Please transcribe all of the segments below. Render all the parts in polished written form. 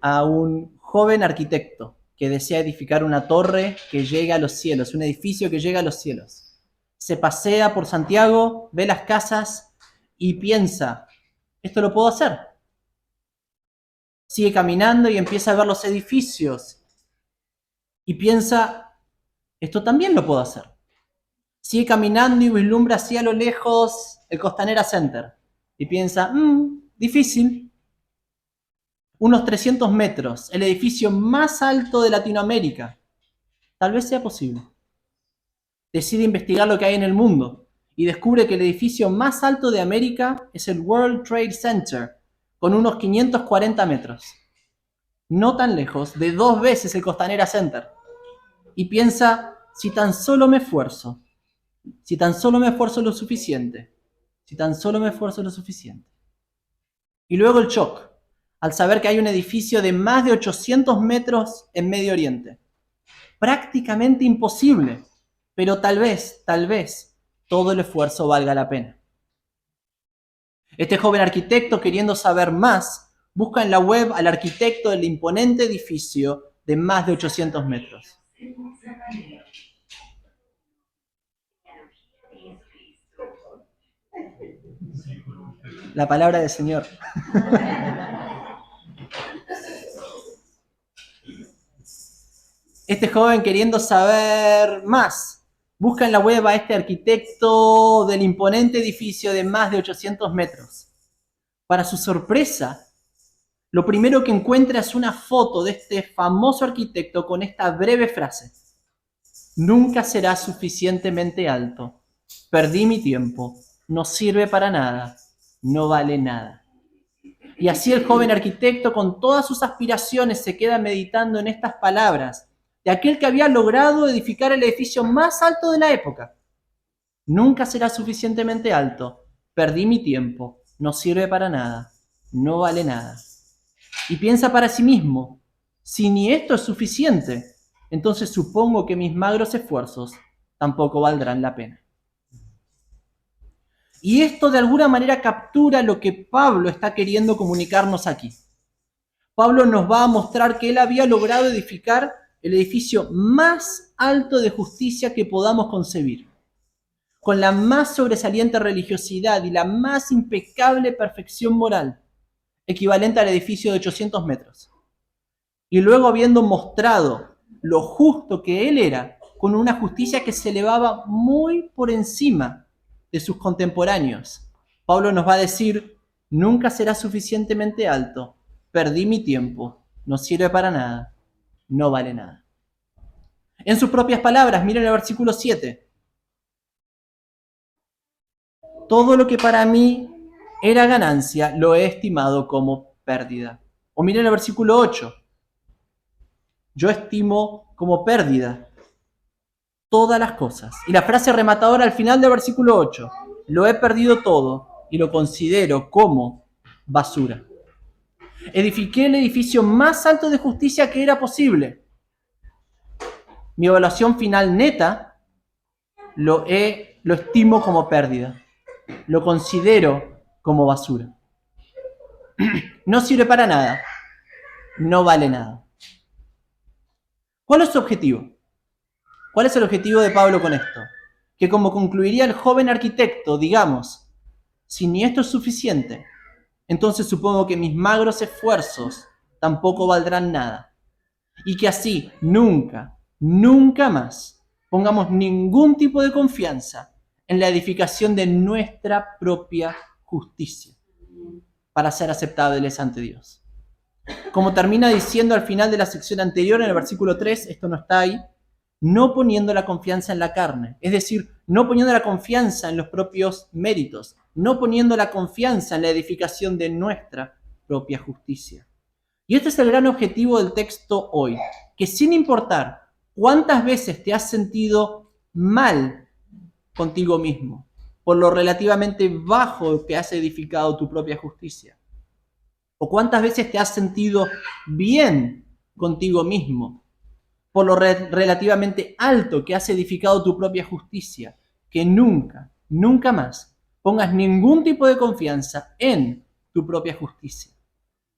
a un joven arquitecto que desea edificar una torre que llegue a los cielos, un edificio que llega a los cielos. Se pasea por Santiago, ve las casas y piensa, esto lo puedo hacer. Sigue caminando y empieza a ver los edificios y piensa, esto también lo puedo hacer. Sigue caminando y vislumbra hacia lo lejos el Costanera Center y piensa, difícil. Unos 300 metros, el edificio más alto de Latinoamérica. Tal vez sea posible. Decide investigar lo que hay en el mundo y descubre que el edificio más alto de América es el World Trade Center, con unos 540 metros. No tan lejos, de 2 veces el Costanera Center. Y piensa, si tan solo me esfuerzo lo suficiente, Y luego el shock, al saber que hay un edificio de más de 800 metros en Medio Oriente. Prácticamente imposible, pero tal vez, todo el esfuerzo valga la pena. Este joven arquitecto, queriendo saber más, busca en la web al arquitecto del imponente edificio de más de 800 metros. La palabra del Señor. Este joven, queriendo saber más, busca en la web a este arquitecto del imponente edificio de más de 800 metros. Para su sorpresa, lo primero que encuentra es una foto de este famoso arquitecto con esta breve frase: nunca será suficientemente alto, perdí mi tiempo, no sirve para nada, no vale nada. Y así el joven arquitecto, con todas sus aspiraciones, se queda meditando en estas palabras de aquel que había logrado edificar el edificio más alto de la época. Nunca será suficientemente alto, perdí mi tiempo, no sirve para nada, no vale nada. Y piensa para sí mismo, si ni esto es suficiente, entonces supongo que mis magros esfuerzos tampoco valdrán la pena. Y esto de alguna manera captura lo que Pablo está queriendo comunicarnos aquí. Pablo nos va a mostrar que él había logrado edificar el edificio más alto de justicia que podamos concebir, con la más sobresaliente religiosidad y la más impecable perfección moral, equivalente al edificio de 800 metros. Y luego, habiendo mostrado lo justo que él era, con una justicia que se elevaba muy por encima de sus contemporáneos, Pablo nos va a decir, nunca será suficientemente alto, perdí mi tiempo, no sirve para nada, no vale nada. En sus propias palabras, miren el versículo 7. Todo lo que para mí era ganancia, lo he estimado como pérdida. O miren el versículo 8. Yo estimo como pérdida todas las cosas. Y la frase rematadora al final del versículo 8. Lo he perdido todo y lo considero como basura. Edifiqué el edificio más alto de justicia que era posible. Mi evaluación final neta lo estimo como pérdida. Lo considero como basura. No sirve para nada. No vale nada. ¿Cuál es su objetivo? ¿Cuál es el objetivo de Pablo con esto? Que como concluiría el joven arquitecto, digamos, si ni esto es suficiente, entonces supongo que mis magros esfuerzos tampoco valdrán nada. Y que así nunca más pongamos ningún tipo de confianza en la edificación de nuestra propia justicia para ser aceptables ante Dios. Como termina diciendo al final de la sección anterior, en el versículo 3, esto no está ahí, no poniendo la confianza en la carne, es decir, no poniendo la confianza en los propios méritos, no poniendo la confianza en la edificación de nuestra propia justicia. Y este es el gran objetivo del texto hoy, que sin importar cuántas veces te has sentido mal contigo mismo, por lo relativamente bajo que has edificado tu propia justicia, o cuántas veces te has sentido bien contigo mismo, por lo relativamente alto que has edificado tu propia justicia, que nunca más pongas ningún tipo de confianza en tu propia justicia,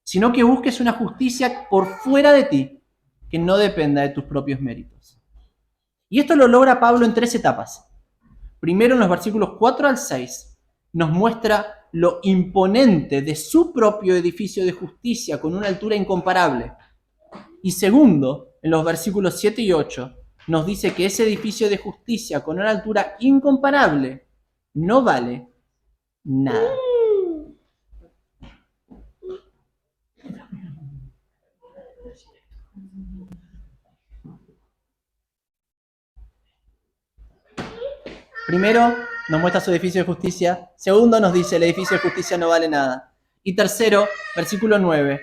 sino que busques una justicia por fuera de ti, que no dependa de tus propios méritos. Y esto lo logra Pablo en 3 etapas. Primero, en los versículos 4 al 6, nos muestra lo imponente de su propio edificio de justicia con una altura incomparable. Y segundo, en los versículos 7 y 8, nos dice que ese edificio de justicia con una altura incomparable no vale nada. Primero, nos muestra su edificio de justicia. Segundo, nos dice el edificio de justicia no vale nada. Y tercero, versículo 9,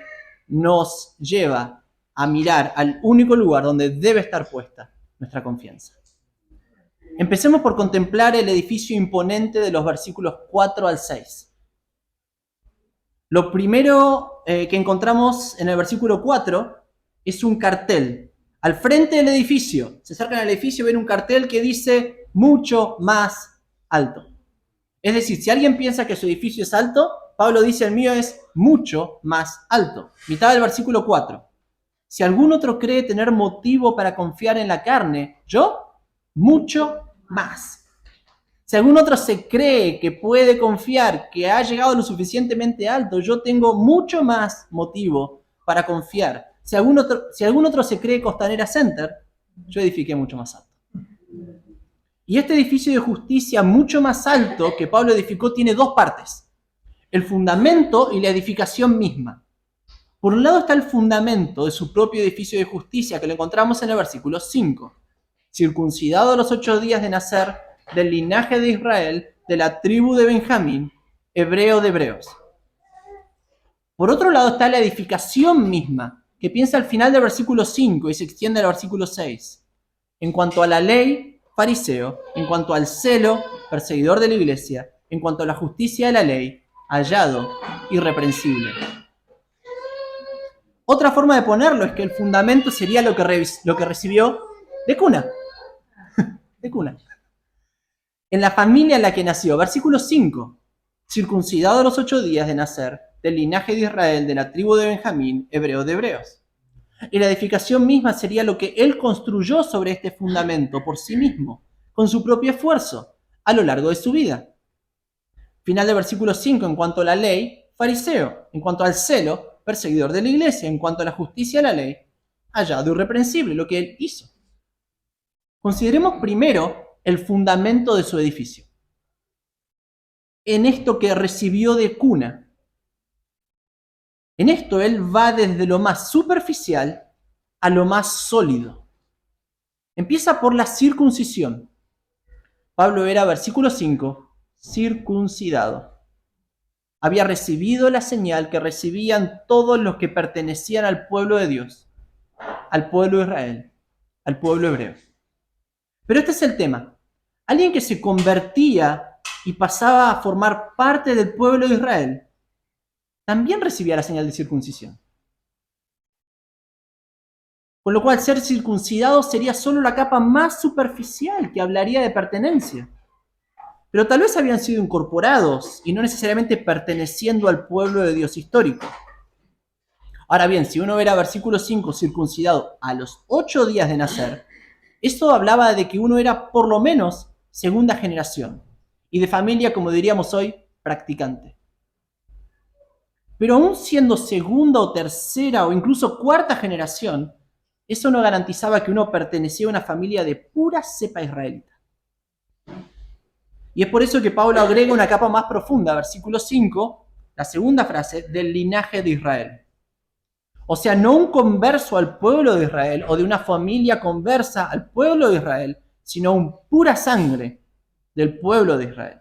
nos lleva a mirar al único lugar donde debe estar puesta nuestra confianza. Empecemos por contemplar el edificio imponente de los versículos 4 al 6. Lo primero que encontramos en el versículo 4 es un cartel. Al frente del edificio, se acercan al edificio y ven un cartel que dice mucho más alto. Es decir, si alguien piensa que su edificio es alto, Pablo dice el mío es mucho más alto. Mitad del versículo 4. Si algún otro cree tener motivo para confiar en la carne, yo, mucho más. Si algún otro se cree que puede confiar, que ha llegado lo suficientemente alto, yo tengo mucho más motivo para confiar. Si algún otro se cree Costanera Center, yo edifiqué mucho más alto. Y este edificio de justicia mucho más alto que Pablo edificó tiene dos partes: el fundamento y la edificación misma. Por un lado está el fundamento de su propio edificio de justicia, que lo encontramos en el versículo 5. Circuncidado a los 8 días de nacer, del linaje de Israel, de la tribu de Benjamín, hebreo de hebreos. Por otro lado está la edificación misma, que piensa al final del versículo 5 y se extiende al versículo 6. En cuanto a la ley, fariseo; en cuanto al celo, perseguidor de la iglesia; en cuanto a la justicia de la ley, hallado irreprensible. Otra forma de ponerlo es que el fundamento sería lo que recibió de cuna. De cuna. En la familia en la que nació. Versículo 5. Circuncidado a los 8 días de nacer, del linaje de Israel, de la tribu de Benjamín, hebreo de hebreos. Y la edificación misma sería lo que él construyó sobre este fundamento por sí mismo, con su propio esfuerzo, a lo largo de su vida. Final del versículo 5. En cuanto a la ley, fariseo; en cuanto al celo, perseguidor de la iglesia; en cuanto a la justicia de la ley, hallado irreprensible, lo que él hizo. Consideremos primero el fundamento de su edificio. En esto que recibió de cuna. En esto él va desde lo más superficial a lo más sólido. Empieza por la circuncisión. Pablo era, versículo 5, circuncidado. Había recibido la señal que recibían todos los que pertenecían al pueblo de Dios, al pueblo de Israel, al pueblo hebreo. Pero este es el tema. Alguien que se convertía y pasaba a formar parte del pueblo de Israel, también recibía la señal de circuncisión. Con lo cual, ser circuncidado sería solo la capa más superficial que hablaría de pertenencia. Pero tal vez habían sido incorporados y no necesariamente perteneciendo al pueblo de Dios histórico. Ahora bien, si uno era versículo 5, circuncidado a los 8 días de nacer, esto hablaba de que uno era por lo menos segunda generación y de familia, como diríamos hoy, practicante. Pero aún siendo segunda o tercera o incluso cuarta generación, eso no garantizaba que uno pertenecía a una familia de pura cepa israelita. Y es por eso que Pablo agrega una capa más profunda, versículo 5, la segunda frase, del linaje de Israel. O sea, no un converso al pueblo de Israel o de una familia conversa al pueblo de Israel, sino un pura sangre del pueblo de Israel.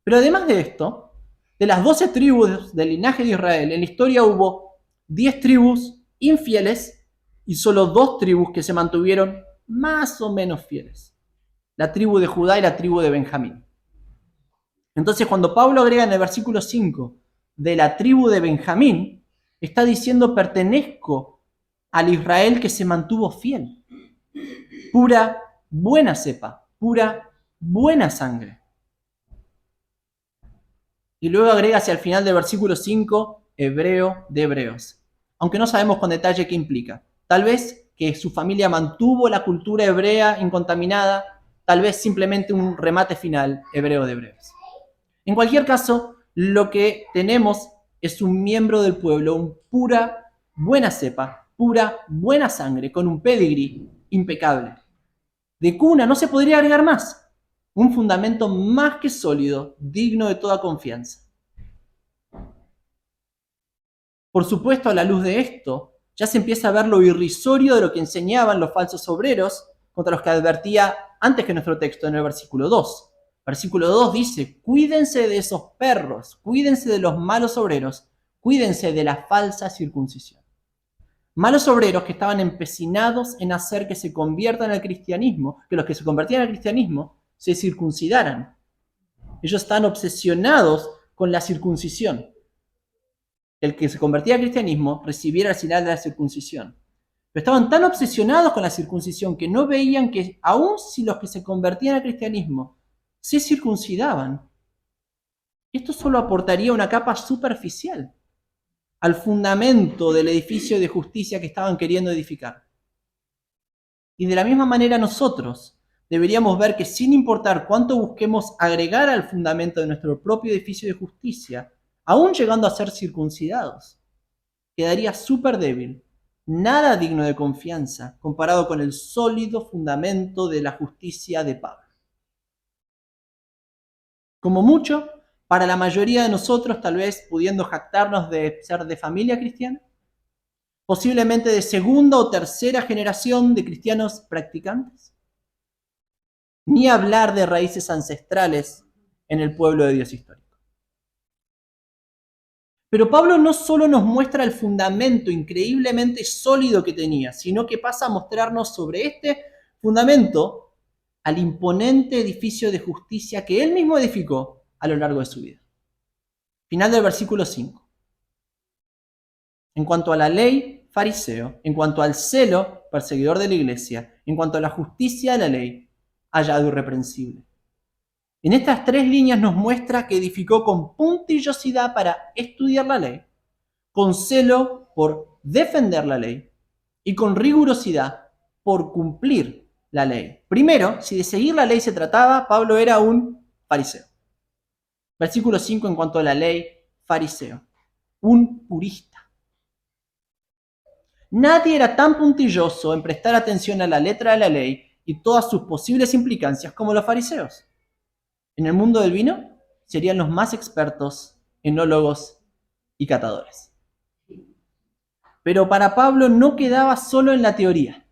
Pero además de esto, de las 12 tribus del linaje de Israel, en la historia hubo 10 tribus infieles y solo 2 tribus que se mantuvieron más o menos fieles: la tribu de Judá y la tribu de Benjamín. Entonces, cuando Pablo agrega en el versículo 5 de la tribu de Benjamín, está diciendo: pertenezco al Israel que se mantuvo fiel. Pura buena cepa, pura buena sangre. Y luego agrega hacia el final del versículo 5 hebreo de hebreos, aunque no sabemos con detalle qué implica. Tal vez que su familia mantuvo la cultura hebrea incontaminada, tal vez simplemente un remate final hebreo de hebreos. En cualquier caso, lo que tenemos es un miembro del pueblo, un pura buena cepa, pura buena sangre, con un pedigrí impecable. De cuna no se podría agregar más. Un fundamento más que sólido, digno de toda confianza. Por supuesto, a la luz de esto, ya se empieza a ver lo irrisorio de lo que enseñaban los falsos obreros contra los que advertía antes que nuestro texto en el versículo 2. Versículo 2 dice, cuídense de esos perros, cuídense de los malos obreros, cuídense de la falsa circuncisión. Malos obreros que estaban empecinados en hacer que se conviertan al cristianismo, que los que se convertían al cristianismo se circuncidaran. Ellos están obsesionados con la circuncisión. El que se convertía al cristianismo recibiera el señal de la circuncisión. Pero estaban tan obsesionados con la circuncisión que no veían que aun si los que se convertían al cristianismo se circuncidaban, esto solo aportaría una capa superficial al fundamento del edificio de justicia que estaban queriendo edificar. Y de la misma manera nosotros deberíamos ver que sin importar cuánto busquemos agregar al fundamento de nuestro propio edificio de justicia, aún llegando a ser circuncidados, quedaría súper débil, nada digno de confianza comparado con el sólido fundamento de la justicia de Pablo. Como mucho, para la mayoría de nosotros, tal vez pudiendo jactarnos de ser de familia cristiana, posiblemente de segunda o tercera generación de cristianos practicantes, ni hablar de raíces ancestrales en el pueblo de Dios histórico. Pero Pablo no solo nos muestra el fundamento increíblemente sólido que tenía, sino que pasa a mostrarnos sobre este fundamento al imponente edificio de justicia que él mismo edificó a lo largo de su vida. Final del versículo 5. En cuanto a la ley, fariseo; en cuanto al celo, perseguidor de la iglesia; en cuanto a la justicia de la ley, hallado irreprensible. En estas tres líneas nos muestra que edificó con puntillosidad para estudiar la ley, con celo por defender la ley y con rigurosidad por cumplir la ley. Primero, si de seguir la ley se trataba, Pablo era un fariseo. Versículo 5 en cuanto a la ley, fariseo, un purista. Nadie era tan puntilloso en prestar atención a la letra de la ley y todas sus posibles implicancias como los fariseos. En el mundo del vino, serían los más expertos enólogos y catadores. Pero para Pablo no quedaba solo en la teoría,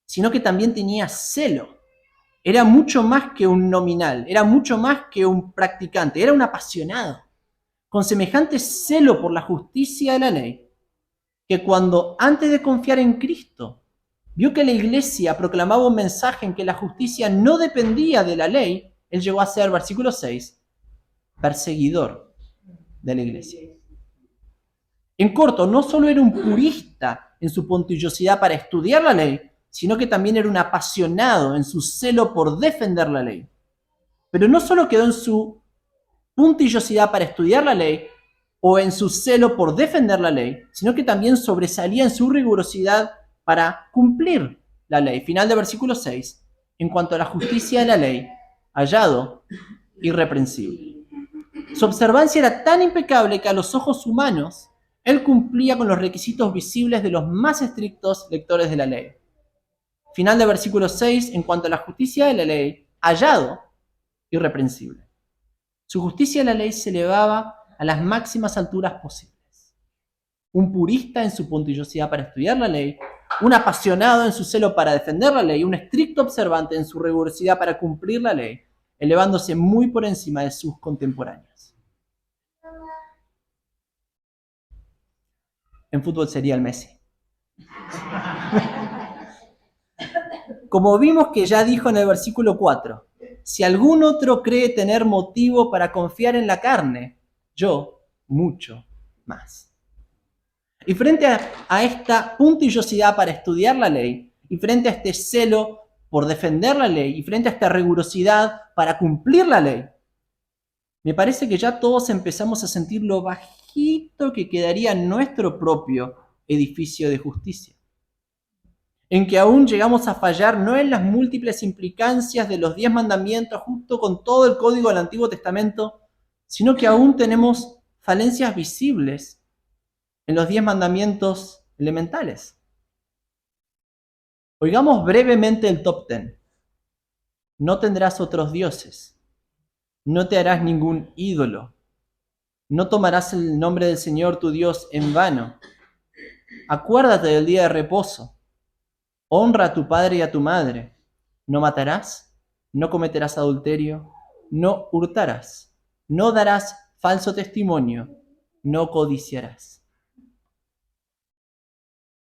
sino que también tenía celo. Era mucho más que un nominal, era mucho más que un practicante, era un apasionado, con semejante celo por la justicia de la ley, que cuando antes de confiar en Cristo, vio que la iglesia proclamaba un mensaje en que la justicia no dependía de la ley, él llegó a ser, versículo 6, perseguidor de la iglesia. En corto, no solo era un purista en su puntillosidad para estudiar la ley, sino que también era un apasionado en su celo por defender la ley. Pero no solo quedó en su puntillosidad para estudiar la ley o en su celo por defender la ley, sino que también sobresalía en su rigurosidad para cumplir la ley. Final de versículo 6. En cuanto a la justicia de la ley, hallado irreprensible. Su observancia era tan impecable que a los ojos humanos él cumplía con los requisitos visibles de los más estrictos lectores de la ley. Final de versículo 6, en cuanto a la justicia de la ley, hallado irreprensible. Su justicia de la ley se elevaba a las máximas alturas posibles. Un purista en su puntillosidad para estudiar la ley, un apasionado en su celo para defender la ley, un estricto observante en su rigurosidad para cumplir la ley, elevándose muy por encima de sus contemporáneos. En fútbol sería el Messi. Como vimos que ya dijo en el versículo 4, si algún otro cree tener motivo para confiar en la carne, yo mucho más. Y frente a esta puntillosidad para estudiar la ley, y frente a este celo por defender la ley, y frente a esta rigurosidad para cumplir la ley, me parece que ya todos empezamos a sentir lo poquito que quedaría nuestro propio edificio de justicia. En que aún llegamos a fallar no en las múltiples implicancias de los 10 mandamientos justo con todo el código del Antiguo Testamento, sino que aún tenemos falencias visibles en los 10 mandamientos elementales. Oigamos brevemente el top 10. No tendrás otros dioses. No te harás ningún ídolo. No tomarás el nombre del Señor tu Dios en vano. Acuérdate del día de reposo. Honra a tu padre y a tu madre. No matarás. No cometerás adulterio. No hurtarás. No darás falso testimonio. No codiciarás.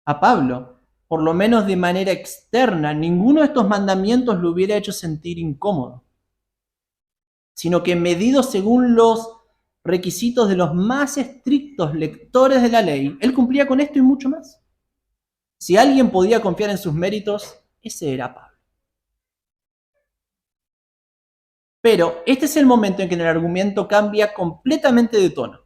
A Pablo, por lo menos de manera externa, ninguno de estos mandamientos lo hubiera hecho sentir incómodo, sino que medido según los requisitos de los más estrictos lectores de la ley, él cumplía con esto y mucho más. Si alguien podía confiar en sus méritos, ese era Pablo. Pero este es el momento en que el argumento cambia completamente de tono.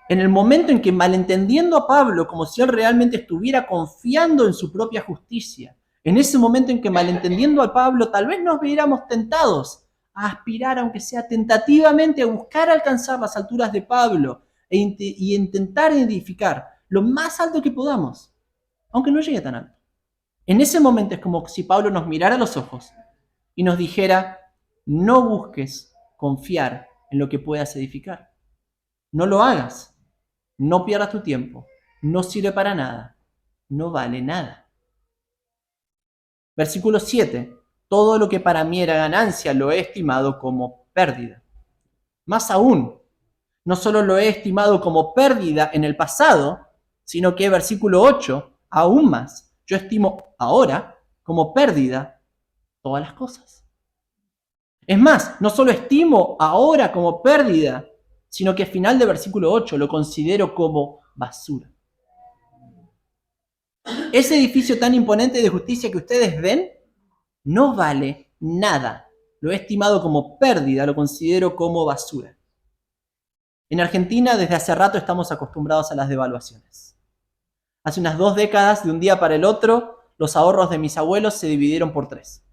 En el momento en que, malentendiendo a Pablo como si él realmente estuviera confiando en su propia justicia, en ese momento en que, malentendiendo a Pablo, tal vez nos viéramos tentados a aspirar, aunque sea tentativamente, a buscar alcanzar las alturas de Pablo y intentar edificar lo más alto que podamos, aunque no llegue tan alto. En ese momento es como si Pablo nos mirara a los ojos y nos dijera: no busques confiar en lo que puedas edificar. No lo hagas. No pierdas tu tiempo. No sirve para nada. No vale nada. Versículo 7. Todo lo que para mí era ganancia lo he estimado como pérdida. Más aún, no solo lo he estimado como pérdida en el pasado, sino que, versículo 8, aún más, yo estimo ahora como pérdida todas las cosas. Es más, no solo estimo ahora como pérdida, sino que al final del versículo 8 lo considero como basura. Ese edificio tan imponente de justicia que ustedes ven no vale nada. Lo he estimado como pérdida, lo considero como basura. En Argentina desde hace rato estamos acostumbrados a las devaluaciones. Hace unas 2 décadas, de un día para el otro, los ahorros de mis abuelos se dividieron por 3.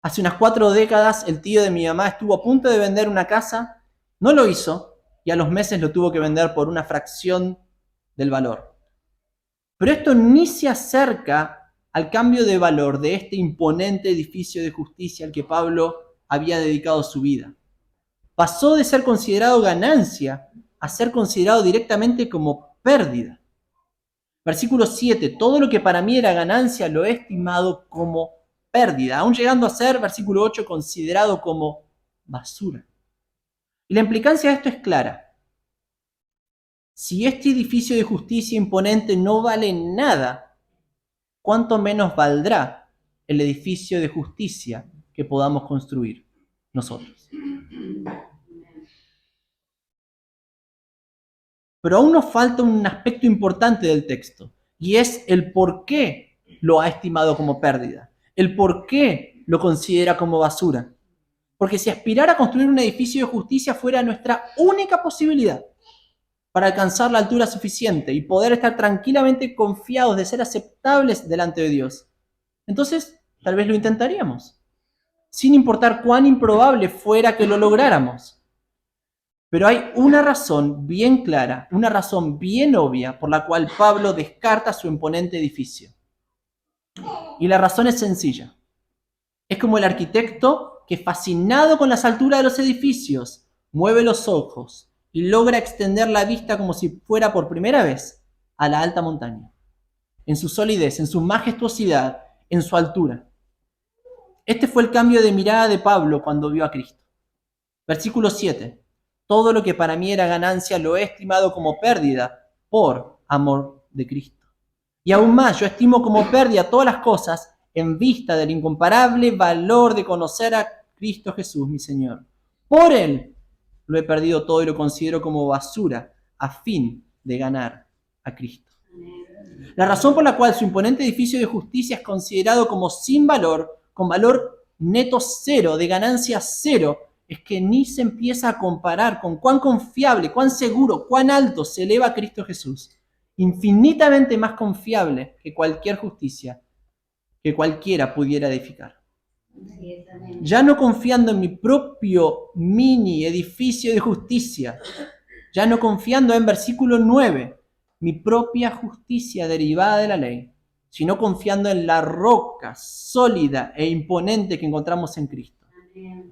Hace unas 4 décadas el tío de mi mamá estuvo a punto de vender una casa, no lo hizo y a los meses lo tuvo que vender por una fracción del valor. Pero esto ni se acerca al cambio de valor de este imponente edificio de justicia al que Pablo había dedicado su vida. Pasó de ser considerado ganancia a ser considerado directamente como pérdida. Versículo 7, todo lo que para mí era ganancia lo he estimado como pérdida, aún llegando a ser, versículo 8, considerado como basura. Y la implicancia de esto es clara. Si este edificio de justicia imponente no vale nada, ¿cuánto menos valdrá el edificio de justicia que podamos construir nosotros? Pero aún nos falta un aspecto importante del texto, y es el por qué lo ha estimado como pérdida, el por qué lo considera como basura. Porque si aspirar a construir un edificio de justicia fuera nuestra única posibilidad para alcanzar la altura suficiente y poder estar tranquilamente confiados de ser aceptables delante de Dios, entonces tal vez lo intentaríamos, sin importar cuán improbable fuera que lo lográramos. Pero hay una razón bien clara, una razón bien obvia por la cual Pablo descarta su imponente edificio. Y la razón es sencilla. Es como el arquitecto que, fascinado con las alturas de los edificios, mueve los ojos y logra extender la vista como si fuera por primera vez a la alta montaña, en su solidez, en su majestuosidad, en su altura. Este fue el cambio de mirada de Pablo cuando vio a Cristo. Versículo 7. Todo lo que para mí era ganancia lo he estimado como pérdida por amor de Cristo. Y aún más, yo estimo como pérdida todas las cosas en vista del incomparable valor de conocer a Cristo Jesús, mi Señor. Por Él lo he perdido todo y lo considero como basura a fin de ganar a Cristo. La razón por la cual su imponente edificio de justicia es considerado como sin valor, con valor neto cero, de ganancia cero, es que ni se empieza a comparar con cuán confiable, cuán seguro, cuán alto se eleva a Cristo Jesús. Infinitamente más confiable que cualquier justicia que cualquiera pudiera edificar. Ya no confiando en mi propio mini edificio de justicia, ya no confiando en versículo 9, mi propia justicia derivada de la ley, sino confiando en la roca sólida e imponente que encontramos en Cristo.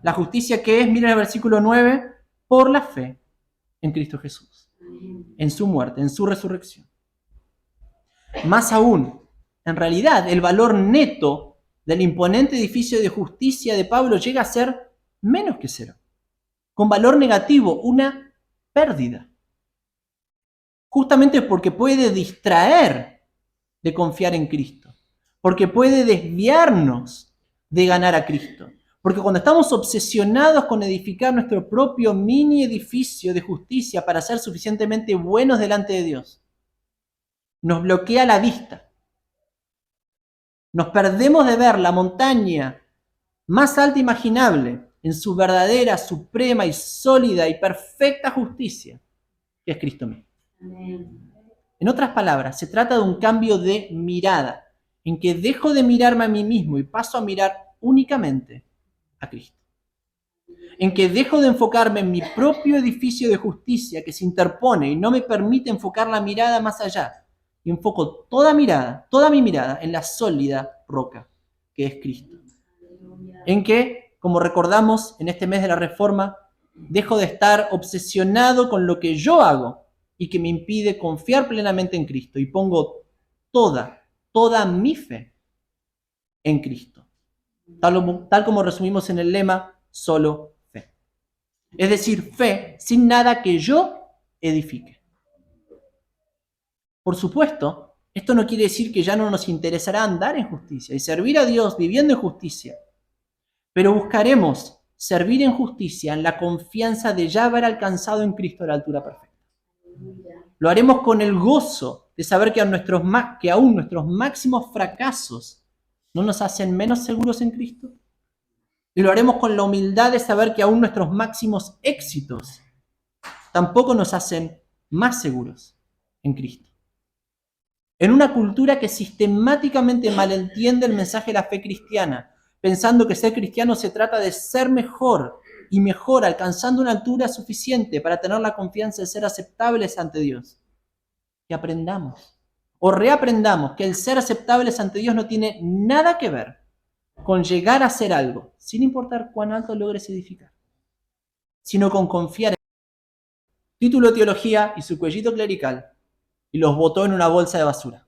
La justicia que es, miren el versículo 9, por la fe en Cristo Jesús, en su muerte, en su resurrección. Más aún, en realidad, el valor neto del imponente edificio de justicia de Pablo llega a ser menos que cero, con valor negativo, una pérdida. Justamente porque puede distraer de confiar en Cristo, porque puede desviarnos de ganar a Cristo. Porque cuando estamos obsesionados con edificar nuestro propio mini edificio de justicia para ser suficientemente buenos delante de Dios, nos bloquea la vista. Nos perdemos de ver la montaña más alta imaginable en su verdadera, suprema y sólida y perfecta justicia, que es Cristo mismo. En otras palabras, se trata de un cambio de mirada, en que dejo de mirarme a mí mismo y paso a mirar únicamente a Cristo. En que dejo de enfocarme en mi propio edificio de justicia que se interpone y no me permite enfocar la mirada más allá. Y enfoco toda mi mirada en la sólida roca que es Cristo. En que, como recordamos en este mes de la Reforma, dejo de estar obsesionado con lo que yo hago y que me impide confiar plenamente en Cristo y pongo toda mi fe en Cristo. Tal como resumimos en el lema, solo fe. Es decir, fe sin nada que yo edifique. Por supuesto, esto no quiere decir que ya no nos interesará andar en justicia y servir a Dios viviendo en justicia, pero buscaremos servir en justicia en la confianza de ya haber alcanzado en Cristo la altura perfecta. Lo haremos con el gozo de saber que aún nuestros máximos fracasos no nos hacen menos seguros en Cristo. Y lo haremos con la humildad de saber que aún nuestros máximos éxitos tampoco nos hacen más seguros en Cristo. En una cultura que sistemáticamente malentiende el mensaje de la fe cristiana, pensando que ser cristiano se trata de ser mejor y mejor, alcanzando una altura suficiente para tener la confianza de ser aceptables ante Dios. Que aprendamos o reaprendamos que el ser aceptables ante Dios no tiene nada que ver con llegar a hacer algo, sin importar cuán alto logres edificar, sino con confiar en título de teología y su cuellito clerical, y los botó en una bolsa de basura.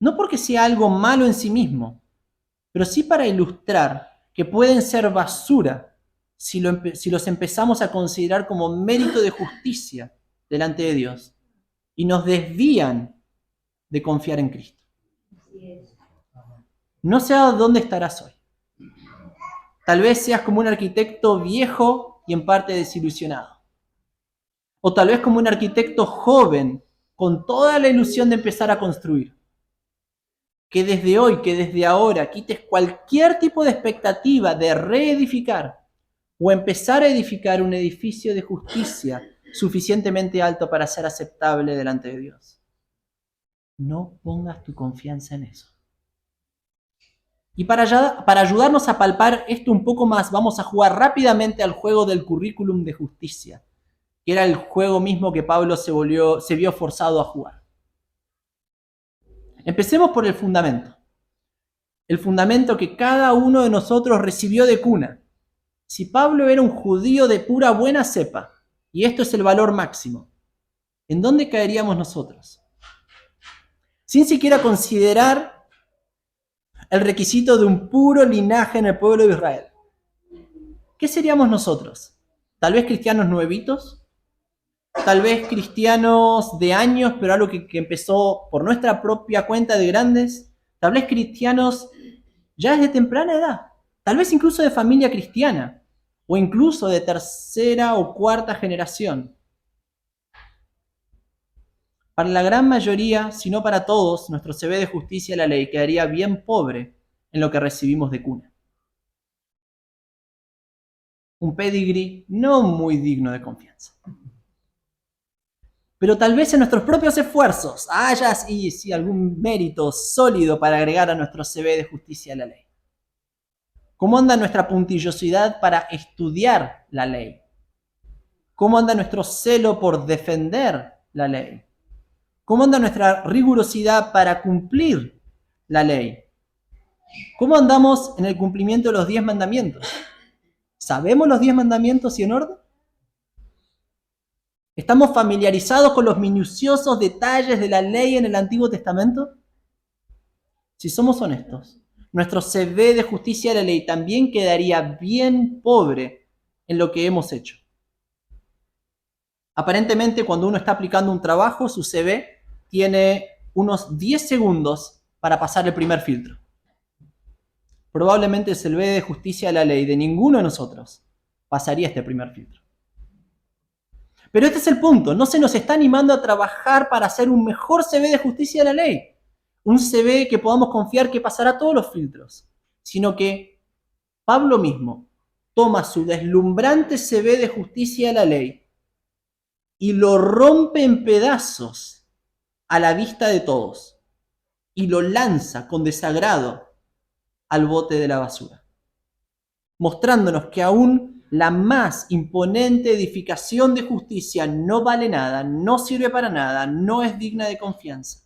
No porque sea algo malo en sí mismo, pero sí para ilustrar que pueden ser basura si los empezamos a considerar como mérito de justicia delante de Dios y nos desvían de confiar en Cristo. No sé a dónde estarás hoy. Tal vez seas como un arquitecto viejo y en parte desilusionado. O tal vez como un arquitecto joven con toda la ilusión de empezar a construir. Que desde hoy, que desde ahora quites cualquier tipo de expectativa de reedificar o empezar a edificar un edificio de justicia suficientemente alto para ser aceptable delante de Dios. No pongas tu confianza en eso. Y para ayudarnos a palpar esto un poco más, vamos a jugar rápidamente al juego del currículum de justicia, que era el juego mismo que Pablo se vio forzado a jugar. Empecemos por el fundamento. El fundamento que cada uno de nosotros recibió de cuna. Si Pablo era un judío de pura buena cepa, y esto es el valor máximo, ¿en dónde caeríamos nosotros? Sin siquiera considerar el requisito de un puro linaje en el pueblo de Israel. ¿Qué seríamos nosotros? ¿Tal vez cristianos nuevitos? ¿Tal vez cristianos de años, pero algo que empezó por nuestra propia cuenta de grandes? ¿Tal vez cristianos ya desde temprana edad? ¿Tal vez incluso de familia cristiana? ¿O incluso de tercera o cuarta generación? Para la gran mayoría, si no para todos, nuestro CV de justicia de la ley quedaría bien pobre en lo que recibimos de cuna. un pedigrí no muy digno de confianza. Pero tal vez en nuestros propios esfuerzos haya sí, algún mérito sólido para agregar a nuestro CV de justicia a la ley. ¿Cómo anda nuestra puntillosidad para estudiar la ley? ¿Cómo anda nuestro celo por defender la ley? ¿Cómo anda nuestra rigurosidad para cumplir la ley? ¿Cómo andamos en el cumplimiento de los 10 mandamientos? ¿Sabemos los 10 mandamientos y en orden? ¿Estamos familiarizados con los minuciosos detalles de la ley en el Antiguo Testamento? Si somos honestos, nuestro CV de justicia de la ley también quedaría bien pobre en lo que hemos hecho. Aparentemente, cuando uno está aplicando un trabajo, su CV tiene unos 10 segundos para pasar el primer filtro. Probablemente el CV de justicia de la ley de ninguno de nosotros pasaría este primer filtro. Pero este es el punto, no se nos está animando a trabajar para hacer un mejor CV de justicia de la ley, un CV que podamos confiar que pasará todos los filtros, sino que Pablo mismo toma su deslumbrante CV de justicia de la ley y lo rompe en pedazos a la vista de todos y lo lanza con desagrado al bote de la basura, mostrándonos que aún la más imponente edificación de justicia no vale nada, no sirve para nada, no es digna de confianza.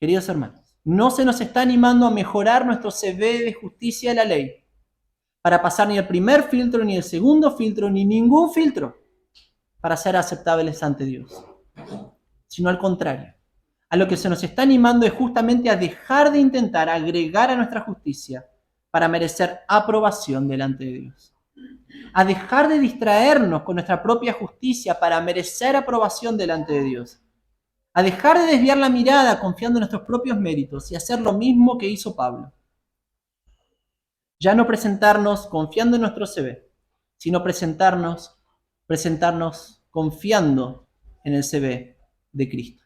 Queridos hermanos, no se nos está animando a mejorar nuestro CV de justicia de la ley para pasar ni el primer filtro, ni el segundo filtro, ni ningún filtro para ser aceptables ante Dios, sino al contrario. A lo que se nos está animando es justamente a dejar de intentar agregar a nuestra justicia para merecer aprobación delante de Dios. A dejar de distraernos con nuestra propia justicia para merecer aprobación delante de Dios. A dejar de desviar la mirada confiando en nuestros propios méritos y hacer lo mismo que hizo Pablo. Ya no presentarnos confiando en nuestro CV, sino presentarnos confiando en el CV de Cristo.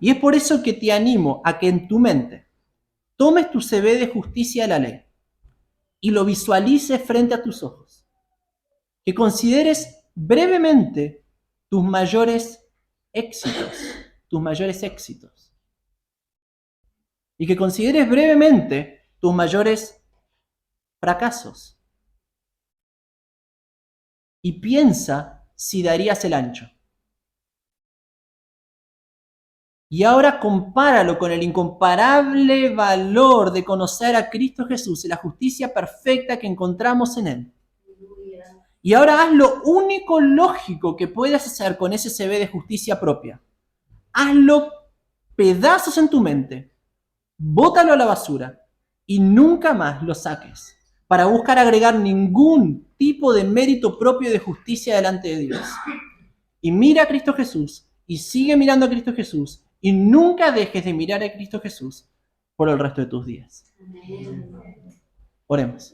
Y es por eso que te animo a que en tu mente tomes tu CV de justicia de la ley y lo visualices frente a tus ojos. Que consideres brevemente tus mayores éxitos, y que consideres brevemente tus mayores fracasos. Y piensa si darías el ancho. Y ahora compáralo con el incomparable valor de conocer a Cristo Jesús y la justicia perfecta que encontramos en Él. Y ahora haz lo único lógico que puedas hacer con ese CV de justicia propia. Hazlo pedazos en tu mente, bótalo a la basura y nunca más lo saques para buscar agregar ningún tipo de mérito propio de justicia delante de Dios. Y mira a Cristo Jesús y sigue mirando a Cristo Jesús y nunca dejes de mirar a Cristo Jesús por el resto de tus días. Oremos.